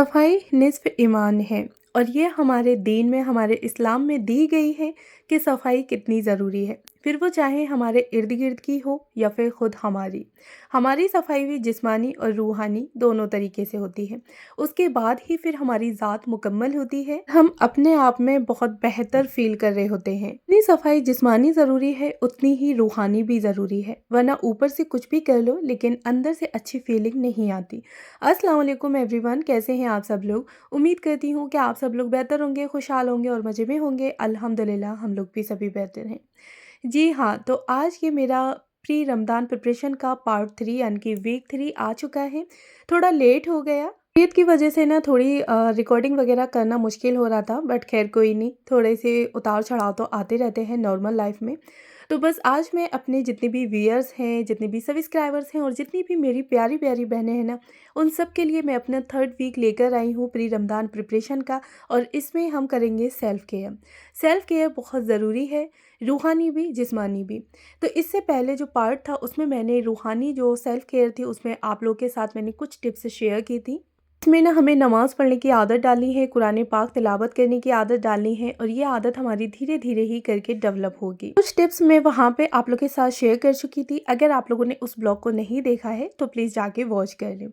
सफाई निस्फ़ ईमान है और ये हमारे दीन में, हमारे इस्लाम में दी गई है कि सफाई कितनी ज़रूरी है। फिर वो चाहे हमारे इर्द-गिर्द की हो या फिर खुद हमारी। हमारी सफाई भी जिस्मानी और रूहानी दोनों तरीके से होती है। उसके बाद ही फिर हमारी ज़ात मुकम्मल होती है। हम अपने आप में बहुत बेहतर फ़ील कर रहे होते हैं। जितनी सफाई जिस्मानी ज़रूरी है, उतनी ही रूहानी भी ज़रूरी है। वरना ऊपर से कुछ भी कर लो लेकिन अंदर से अच्छी फ़ीलिंग नहीं आती। अस्सलाम वालेकुम एवरीवन, कैसे हैं आप सब लोग। उम्मीद करती हूँ कि आप सब लोग बेहतर होंगे, खुशहाल होंगे और मज़े में होंगे। अल्हम्दुलिल्लाह हम लोग भी सभी बेहतर हैं। जी हाँ, तो आज ये मेरा प्री रमज़ान प्रिपरेशन का पार्ट 3 यानी कि वीक 3 आ चुका है। थोड़ा लेट हो गया। तबीयत की वजह से ना थोड़ी रिकॉर्डिंग वगैरह करना मुश्किल हो रहा था, बट खैर कोई नहीं, थोड़े से उतार-चढ़ाव तो आते रहते हैं नॉर्मल लाइफ़ में। तो बस आज मैं अपने जितने भी व्यूअर्स हैं, जितने भी सब्सक्राइबर्स हैं और जितनी भी मेरी प्यारी-प्यारी बहनें हैं ना, उन सब के लिए मैं अपना 3rd वीक लेकर आई हूँ प्री रमज़ान प्रिपरेशन का। और इसमें हम करेंगे सेल्फ़ केयर। सेल्फ़ केयर बहुत ज़रूरी है, रूहानी भी, जिस्मानी भी। तो इससे पहले जो पार्ट था उसमें मैंने रूहानी जो सेल्फ़ केयर थी उसमें आप लोगों के साथ मैंने कुछ टिप्स शेयर की थी। इसमें ना हमें नमाज़ पढ़ने की आदत डालनी है, कुरान पाक तिलावत करने की आदत डालनी है और ये आदत हमारी धीरे-धीरे ही करके डेवलप होगी। कुछ टिप्स मैं वहाँ पे आप लोगों के साथ शेयर कर चुकी थी। अगर आप लोगों ने उस ब्लॉग को नहीं देखा है तो प्लीज़ जाके वॉच कर लें।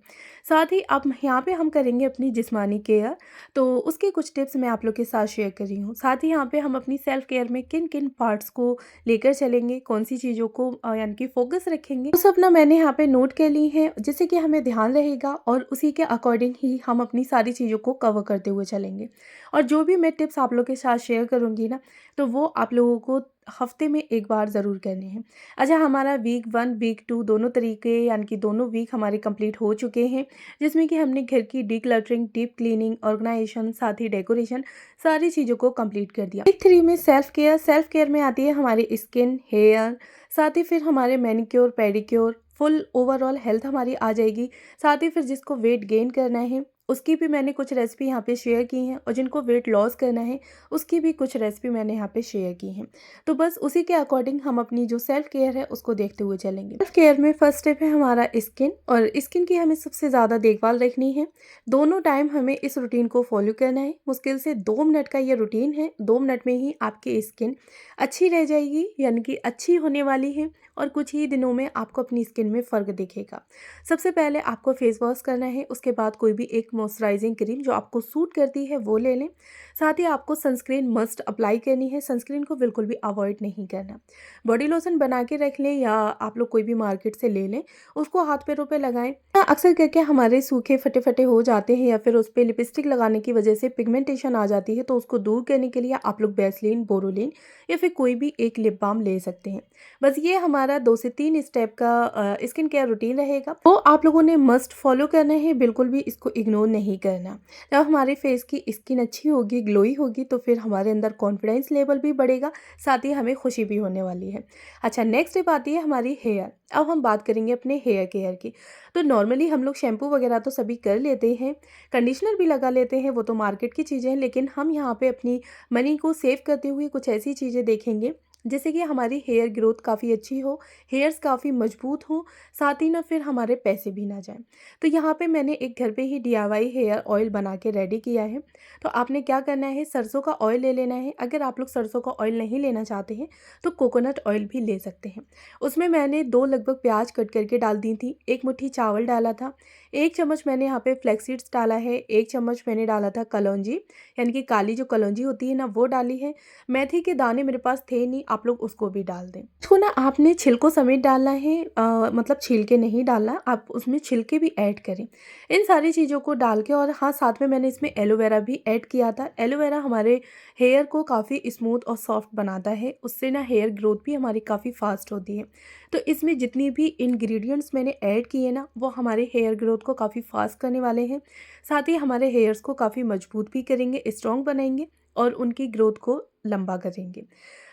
साथ ही अब यहाँ पे हम करेंगे अपनी जिस्मानी केयर, तो उसके कुछ टिप्स मैं आप लोग के साथ शेयर कर रही हूँ। साथ ही यहाँ पे हम अपनी सेल्फ़ केयर में किन-किन पार्ट्स को लेकर चलेंगे, कौन-सी चीज़ों को यानी कि फ़ोकस रखेंगे, वो सब ना मैंने यहाँ पे नोट कर ली हैं, जिससे कि हमें ध्यान रहेगा और उसी के अकॉर्डिंग ही हम अपनी सारी चीज़ों को कवर करते हुए चलेंगे। और जो भी मैं टिप्स आप लोगों के साथ शेयर करूँगी ना, तो वो आप लोगों को हफ़्ते में 1 बार ज़रूर करने हैं। अच्छा, हमारा वीक 1, वीक 2 दोनों तरीके यानी कि दोनों वीक हमारे कंप्लीट हो चुके हैं, जिसमें कि हमने घर की डिक्लटरिंग, डीप क्लीनिंग, ऑर्गनाइजेशन, साथ ही डेकोरेशन सारी चीज़ों को कंप्लीट कर दिया। वीक 3 में सेल्फ़ केयर में आती है हमारी स्किन, हेयर, साथ ही फिर हमारे manicure, pedicure, full overall health हमारी आ जाएगी। साथ ही फिर जिसको वेट गेन करना है उसकी भी मैंने कुछ रेसिपी यहाँ पे शेयर की हैं और जिनको वेट लॉस करना है उसकी भी कुछ रेसिपी मैंने यहाँ पे शेयर की हैं। तो बस उसी के अकॉर्डिंग हम अपनी जो सेल्फ केयर है उसको देखते हुए चलेंगे। सेल्फ केयर में फर्स्ट स्टेप है हमारा स्किन, और स्किन की हमें सबसे ज़्यादा देखभाल रखनी है। दोनों टाइम हमें इस रूटीन को फॉलो करना है। मुश्किल से 2 मिनट का ये रूटीन है। 2 मिनट में ही आपकी स्किन अच्छी रह जाएगी, यानी कि अच्छी होने वाली है और कुछ ही दिनों में आपको अपनी स्किन में फ़र्क दिखेगा। सबसे पहले आपको फेस वॉश करना है, उसके बाद कोई भी एक मॉइस्चराइजिंग क्रीम जो आपको सूट करती है वो ले लें। साथ ही आपको सनस्क्रीन मस्ट अप्लाई करनी है, सनस्क्रीन को बिल्कुल भी अवॉइड नहीं करना। बॉडी लोशन बना के रख लें या आप लोग कोई भी मार्केट से ले लें, उसको हाथ पैरों पे लगाएं। अक्सर करके हमारे सूखे फटे-फटे हो जाते हैं या फिर उस पे लिपस्टिक लगाने की वजह से पिगमेंटेशन आ जाती है, तो उसको दूर करने के लिए आप लोग वैसलीन, बोरोलिन या फिर कोई भी एक लिप बाम ले सकते हैं। बस ये हमारा 2 से 3 स्टेप का स्किन केयर रूटीन रहेगा, वो आप लोगों ने मस्ट फॉलो करना है, बिल्कुल भी इसको इग्नोर नहीं करना। जब हमारे फेस की स्किन अच्छी होगी, ग्लोई होगी, तो फिर हमारे अंदर कॉन्फिडेंस लेवल भी बढ़ेगा, साथ ही हमें खुशी भी होने वाली है। अच्छा, नेक्स्ट स्टेप आती है हमारी हेयर। अब हम बात करेंगे अपने हेयर केयर की। तो नॉर्मली हम लोग शैम्पू वगैरह तो सभी कर लेते हैं, कंडीशनर भी लगा लेते हैं, वो तो मार्केट की चीज़ें हैं, लेकिन हम यहाँ पे अपनी मनी को सेव करते हुए कुछ ऐसी चीज़ें देखेंगे जिससे कि हमारी हेयर ग्रोथ काफ़ी अच्छी हो, हेयर्स काफ़ी मजबूत हों, साथ ही ना फिर हमारे पैसे भी ना जाएँ। तो यहाँ पे मैंने एक घर पे ही डीआईवाई हेयर ऑयल बना के रेडी किया है। तो आपने क्या करना है, सरसों का ऑयल ले लेना है। अगर आप लोग सरसों का ऑयल नहीं लेना चाहते हैं तो कोकोनट ऑयल भी ले सकते हैं। उसमें मैंने 2 लगभग प्याज कट करके डाल दी थी, 1 मुट्ठी चावल डाला था, 1 चम्मच मैंने यहाँ पे फ्लैक्स सीड्स डाला है, 1 चम्मच मैंने डाला था कलौंजी, यानी कि काली जो कलौंजी होती है ना वो डाली है। मेथी के दाने मेरे पास थे नहीं, आप लोग उसको भी डाल दें। इसको ना आपने छिलकों समेत डालना है, मतलब छील के नहीं डालना, आप उसमें छिलके भी ऐड करें। इन सारी चीज़ों को डाल के, और हाँ, साथ में मैंने इसमें एलोवेरा भी ऐड किया था। एलोवेरा हमारे हेयर को काफ़ी स्मूथ और सॉफ्ट बनाता है, उससे ना हेयर ग्रोथ भी हमारी काफ़ी फास्ट होती है। तो इसमें जितनी भी इंग्रेडिएंट्स मैंने ऐड किए ना वो हमारे हेयर ग्रोथ को काफ़ी फास्ट करने वाले हैं, साथ ही हमारे हेयर्स को काफ़ी मजबूत भी करेंगे, स्ट्रॉन्ग बनाएंगे और उनकी ग्रोथ को लंबा करेंगे।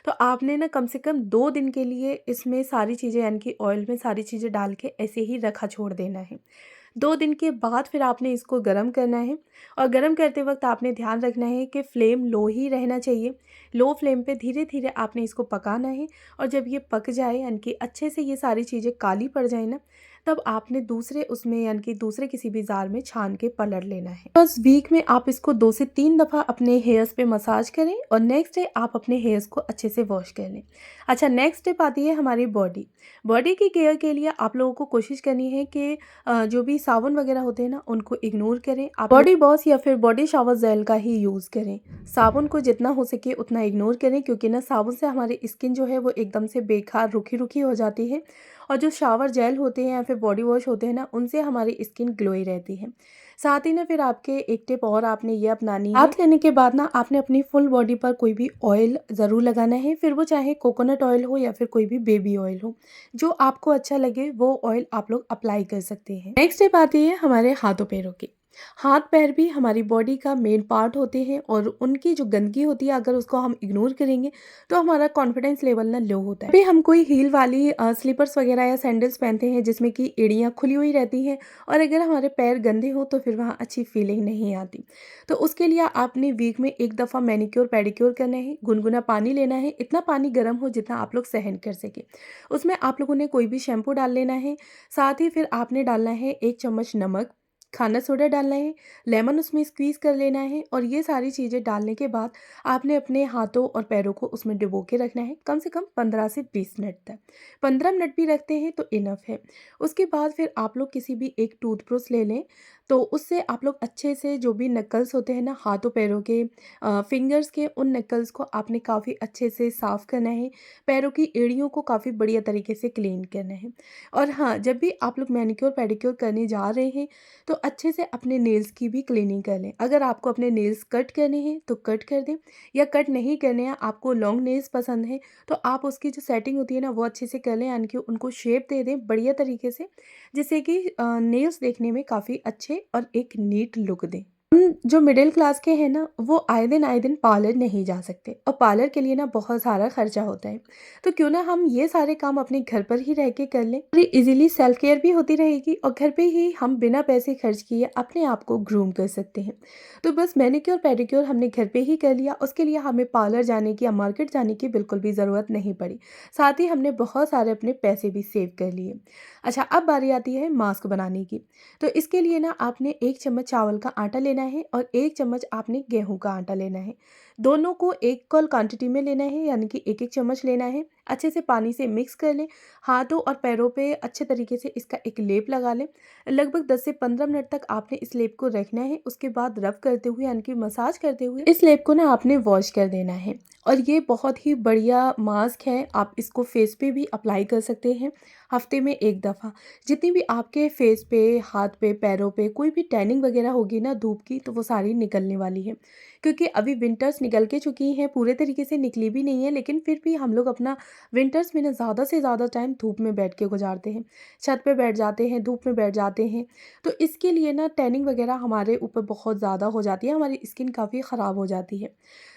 तो आपने ना कम से कम 2 दिन के लिए इसमें सारी चीज़ें, यानी कि ऑयल में सारी चीज़ें डाल के ऐसे ही रखा छोड़ देना है। 2 दिन के बाद फिर आपने इसको गरम करना है, और गरम करते वक्त आपने ध्यान रखना है कि फ्लेम लो ही रहना चाहिए। लो फ्लेम पे धीरे-धीरे आपने इसको पकाना है, और जब ये पक जाए, यानी कि अच्छे से ये सारी चीज़ें काली पड़ जाए ना, तब आपने दूसरे उसमें यानी कि दूसरे किसी भी जार में छान के पलट लेना है। बस वीक में आप इसको 2 से 3 दफ़ा अपने हेयर्स पे मसाज करें और नेक्स्ट डे आप अपने हेयर्स को अच्छे से वॉश कर लें। अच्छा, नेक्स्ट स्टेप आती है हमारी बॉडी। बॉडी की केयर के लिए आप लोगों को कोशिश करनी है कि जो भी साबुन वगैरह होते हैं ना, उनको इग्नोर करें। आप बॉडी वॉश या फिर बॉडी शावर जेल का ही यूज़ करें। साबुन को जितना हो सके उतना इग्नोर करें, क्योंकि ना साबुन से हमारी स्किन जो है वो एकदम से बेकार रूखी हो जाती है, और जो शावर जेल होते हैं या फिर बॉडी वॉश होते हैं ना, उनसे हमारी स्किन ग्लोई रहती है। साथ ही ना फिर आपके एक टिप और आपने ये अपनानी है। हाथ लेने के बाद ना आपने अपनी फुल बॉडी पर कोई भी ऑयल ज़रूर लगाना है, फिर वो चाहे कोकोनट ऑयल हो या फिर कोई भी बेबी ऑयल हो, जो आपको अच्छा लगे वो ऑयल आप लोग अप्लाई कर सकते हैं। नेक्स्ट स्टेप आती है हमारे हाथों पैरों की। हाथ पैर भी हमारी बॉडी का मेन पार्ट होते हैं, और उनकी जो गंदगी होती है अगर उसको हम इग्नोर करेंगे तो हमारा कॉन्फिडेंस लेवल ना लो होता है। अभी हम कोई हील वाली स्लीपर्स वगैरह या सैंडल्स पहनते हैं जिसमें कि एड़ियाँ खुली हुई रहती हैं, और अगर हमारे पैर गंदे हो तो फिर वहाँ अच्छी फीलिंग नहीं आती। तो उसके लिए आपने वीक में एक दफ़ा मैनिक्योर पेडिक्योर करना है। गुनगुना पानी लेना है, इतना पानी गर्म हो जितना आप लोग सहन कर सके। उसमें आप लोगों ने कोई भी शैम्पू डाल लेना है। साथ ही फिर आपने डालना है 1 चम्मच नमक, खाना सोडा डालना है, लेमन उसमें स्क्वीज़ कर लेना है, और ये सारी चीज़ें डालने के बाद आपने अपने हाथों और पैरों को उसमें डुबो के रखना है कम से कम 15 से 20 मिनट तक। 15 मिनट भी रखते हैं तो इनफ है। उसके बाद फिर आप लोग किसी भी एक टूथब्रश ले लें, तो उससे आप लोग अच्छे से जो भी नकल्स होते हैं ना हाथों पैरों के, फिंगर्स के, उन नकल्स को आपने काफ़ी अच्छे से साफ़ करना है। पैरों की एड़ियों को काफ़ी बढ़िया तरीके से क्लीन करना है। और हाँ, जब भी आप लोग मैनिक्योर पेडिक्योर करने जा रहे हैं तो अच्छे से अपने नेल्स की भी क्लीनिंग कर लें। अगर आपको अपने नेल्स कट करने हैं तो कट कर दें, या कट नहीं करने हैं, आपको लॉन्ग नेल्स पसंद है तो आप उसकी जो सेटिंग होती है ना वो अच्छे से कर लें, यानी कि उनको शेप दे दें बढ़िया तरीके से, जिससे कि नेल्स देखने में काफ़ी अच्छे और एक नीट लुक दें। हम जो मिडिल क्लास के हैं ना, वो आए दिन पार्लर नहीं जा सकते, और पार्लर के लिए ना बहुत सारा खर्चा होता है। तो क्यों ना हम ये सारे काम अपने घर पर ही रह के कर लें, और इजीली सेल्फ केयर भी होती रहेगी, और घर पे ही हम बिना पैसे खर्च किए अपने आप को ग्रूम कर सकते हैं। तो बस मैनिक्योर पेडिक्योर हमने घर पे ही कर लिया, उसके लिए हमें पार्लर जाने की या मार्केट जाने की बिल्कुल भी ज़रूरत नहीं पड़ी। साथ ही हमने बहुत सारे अपने पैसे भी सेव कर लिए। अच्छा, अब बारी आती है मास्क बनाने की। तो इसके लिए ना आपने 1 चम्मच चावल का आटा लेना है और 1 चम्मच आपने गेहूँ का आटा लेना है। दोनों को इक्वल क्वांटिटी में लेना है, यानी कि 1-1 चम्मच लेना है। अच्छे से पानी से मिक्स कर लें। हाथों और पैरों पे अच्छे तरीके से इसका एक लेप लगा लें। लगभग 10 से 15 मिनट तक आपने इस लेप को रखना है। उसके बाद रब करते हुए, यानी कि मसाज करते हुए, इस लेप को ना आपने वॉश कर देना है। और ये बहुत ही बढ़िया मास्क है, आप इसको फेस पे भी अप्लाई कर सकते हैं हफ्ते में 1 दफ़ा। जितनी भी आपके फेस पे, हाथ पे, पैरों पे कोई भी टैनिंग वगैरह होगी ना धूप की, तो वो सारी निकलने वाली है। क्योंकि अभी विंटर्स निकल के चुकी हैं, पूरे तरीके से निकली भी नहीं है, लेकिन फिर भी हम लोग अपना विंटर्स में ना ज़्यादा से ज़्यादा टाइम धूप में बैठ के गुजारते हैं। छत पे बैठ जाते हैं, धूप में बैठ जाते हैं। तो इसके लिए ना टैनिंग वगैरह हमारे ऊपर बहुत ज़्यादा हो जाती है, हमारी स्किन काफ़ी ख़राब हो जाती है।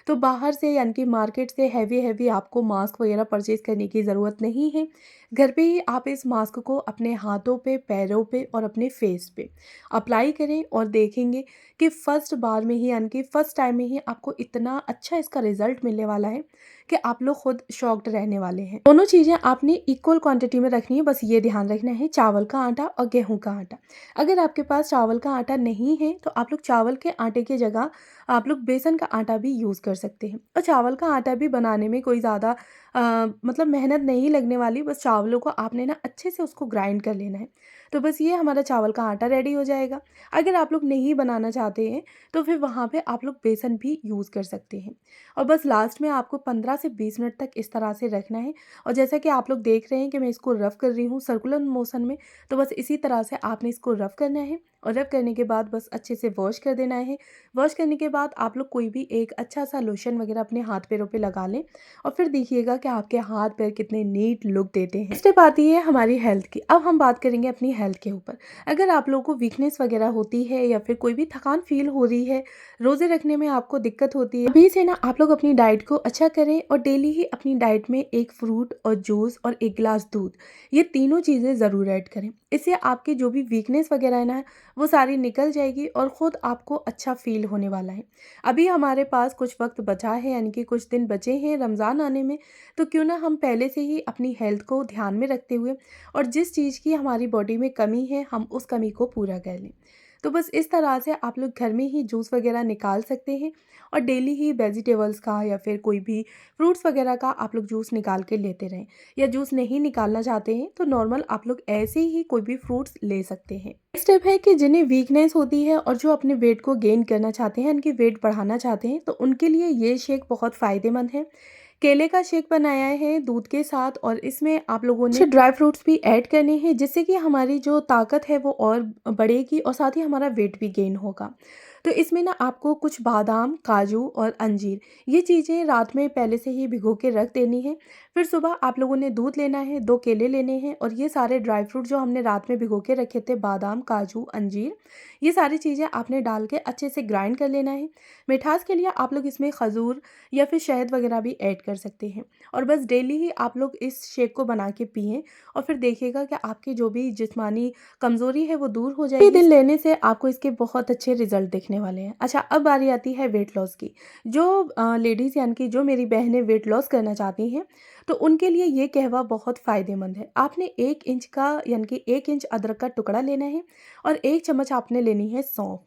तो बाहर से यानी कि मार्केट से हैवी आपको मास्क वगैरह परचेज़ करने की ज़रूरत नहीं है। घर पे ही आप इस मास्क को अपने हाथों पे, पैरों पे और अपने फेस पे अप्लाई करें, और देखेंगे कि फर्स्ट बार में ही, यानी कि फर्स्ट टाइम में ही आपको इतना अच्छा इसका रिज़ल्ट मिलने वाला है कि आप लोग खुद शॉक्ड रहने वाले हैं। दोनों चीज़ें आपने इक्वल क्वांटिटी में रखनी है, बस ये ध्यान रखना है, चावल का आटा और गेहूँ का आटा। अगर आपके पास चावल का आटा नहीं है तो आप लोग चावल के आटे की जगह आप लोग बेसन का आटा भी यूज़ कर सकते हैं। और चावल का आटा भी बनाने में कोई ज़्यादा मतलब मेहनत नहीं लगने वाली, बस चावलों को आपने ना अच्छे से उसको ग्राइंड कर लेना है। तो बस ये हमारा चावल का आटा रेडी हो जाएगा। अगर आप लोग नहीं बनाना चाहते हैं तो फिर वहाँ पे आप लोग बेसन भी यूज़ कर सकते हैं। और बस लास्ट में आपको 15 से 20 मिनट तक इस तरह से रखना है। और जैसा कि आप लोग देख रहे हैं कि मैं इसको रफ़ कर रही हूँ सर्कुलर मोशन में, तो बस इसी तरह से आपने इसको रफ़ करना है, और रफ़ करने के बाद बस अच्छे से वॉश कर देना है। वॉश करने के बाद आप लोग कोई भी एक अच्छा सा लोशन वगैरह अपने हाथ पैरों पे लगा लें, और फिर देखिएगा कि आपके हाथ पैर कितने नीट लुक देते हैं। स्टेप आती है हमारी हेल्थ की। अब हम बात करेंगे अपनी हेल्थ के ऊपर। अगर आप लोगों को वीकनेस वगैरह होती है या फिर कोई भी थकान फील हो रही है, रोज़े रखने में आपको दिक्कत होती है, अभी से ना आप लोग अपनी डाइट को अच्छा करें, और डेली ही अपनी डाइट में 1 फ्रूट और जूस और 1 गिलास दूध, ये तीनों चीज़ें ज़रूर ऐड करें। इससे आपकी जो भी वीकनेस वगैरह है ना, वो सारी निकल जाएगी और ख़ुद आपको अच्छा फ़ील होने वाला है। अभी हमारे पास कुछ वक्त बचा है, यानी कि कुछ दिन बचे हैं रमज़ान आने में, तो क्यों ना हम पहले से ही अपनी हेल्थ को ध्यान में रखते हुए और जिस चीज़ की हमारी बॉडी में कमी है, हम उस कमी को पूरा कर लें। तो बस इस तरह से आप लोग घर में ही जूस वगैरह निकाल सकते हैं और डेली ही वेजिटेबल्स का या फिर कोई भी फ्रूट्स वगैरह का आप लोग जूस निकाल के लेते रहें। या जूस नहीं निकालना चाहते हैं तो नॉर्मल आप लोग ऐसे ही कोई भी फ्रूट्स ले सकते हैं। नेक्स्ट स्टेप है कि जिन्हें वीकनेस होती है और जो अपने वेट को गेन करना चाहते हैं, इनकी वेट बढ़ाना चाहते हैं, तो उनके लिए ये शेक बहुत फ़ायदेमंद है। केले का शेक बनाया है दूध के साथ और इसमें आप लोगों ने कुछ ड्राई फ्रूट्स भी ऐड करने हैं, जिससे कि हमारी जो ताकत है वो और बढ़ेगी और साथ ही हमारा वेट भी गेन होगा। तो इसमें ना आपको कुछ बादाम, काजू और अंजीर, ये चीज़ें रात में पहले से ही भिगो के रख देनी है। फिर सुबह आप लोगों ने दूध लेना है, 2 केले लेने हैं और ये सारे ड्राई फ्रूट जो हमने रात में भिगो के रखे थे, बादाम, काजू, अंजीर, ये सारी चीज़ें आपने डाल के अच्छे से ग्राइंड कर लेना है। मिठास के लिए आप लोग इसमें खजूर या फिर शहद वगैरह भी ऐड कर सकते हैं और बस डेली ही आप लोग इस शेक को बना के पिएँ और फिर देखिएगा कि आपकी जो भी जिस्मानी कमज़ोरी है वो दूर हो जाएगी। दिन लेने से आपको इसके बहुत अच्छे रिजल्ट दिखने वाले हैं। अच्छा, अब बारी आती है वेट लॉस की। जो लेडीज़ यानी कि जो मेरी बहनें वेट लॉस करना चाहती हैं, तो उनके लिए ये कहवा बहुत फ़ायदेमंद है। आपने 1 इंच का यानी कि 1 इंच अदरक का टुकड़ा लेना है और 1 चम्मच आपने लेनी है सौंफ।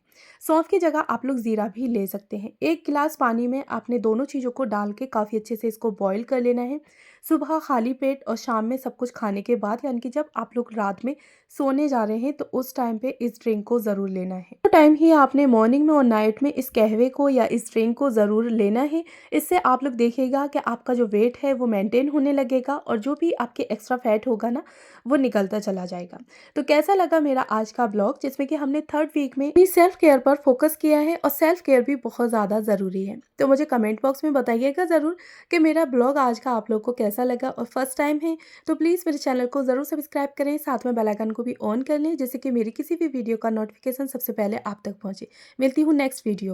सौंफ की जगह आप लोग ज़ीरा भी ले सकते हैं। 1 गिलास पानी में आपने दोनों चीज़ों को डाल के काफ़ी अच्छे से इसको बॉयल कर लेना है। सुबह खाली पेट और शाम में सब कुछ खाने के बाद, यानी कि जब आप लोग रात में सोने जा रहे हैं, तो उस टाइम पे इस ड्रिंक को ज़रूर लेना है। तो टाइम ही आपने मॉर्निंग में और नाइट में इस कहवे को या इस ड्रिंक को ज़रूर लेना है। इससे आप लोग देखिएगा कि आपका जो वेट है वो मेंटेन होने लगेगा और जो भी आपके एक्स्ट्रा फैट होगा ना, वो निकलता चला जाएगा। तो कैसा लगा मेरा आज का ब्लॉग, जिसमें कि हमने 3rd वीक में अपनी सेल्फ केयर पर फोकस किया है और सेल्फ केयर भी बहुत ज़्यादा ज़रूरी है। तो मुझे कमेंट बॉक्स में बताइएगा ज़रूर कि मेरा ब्लॉग आज का आप लोग को कैसा लगा, और फर्स्ट टाइम है तो प्लीज़ मेरे चैनल को ज़रूर सब्सक्राइब करें, साथ में बेल आइकन को भी ऑन कर लें, जिससे कि मेरी किसी भी वीडियो का नोटिफिकेशन सबसे पहले आप तक पहुँचे। मिलती हूँ नेक्स्ट वीडियो।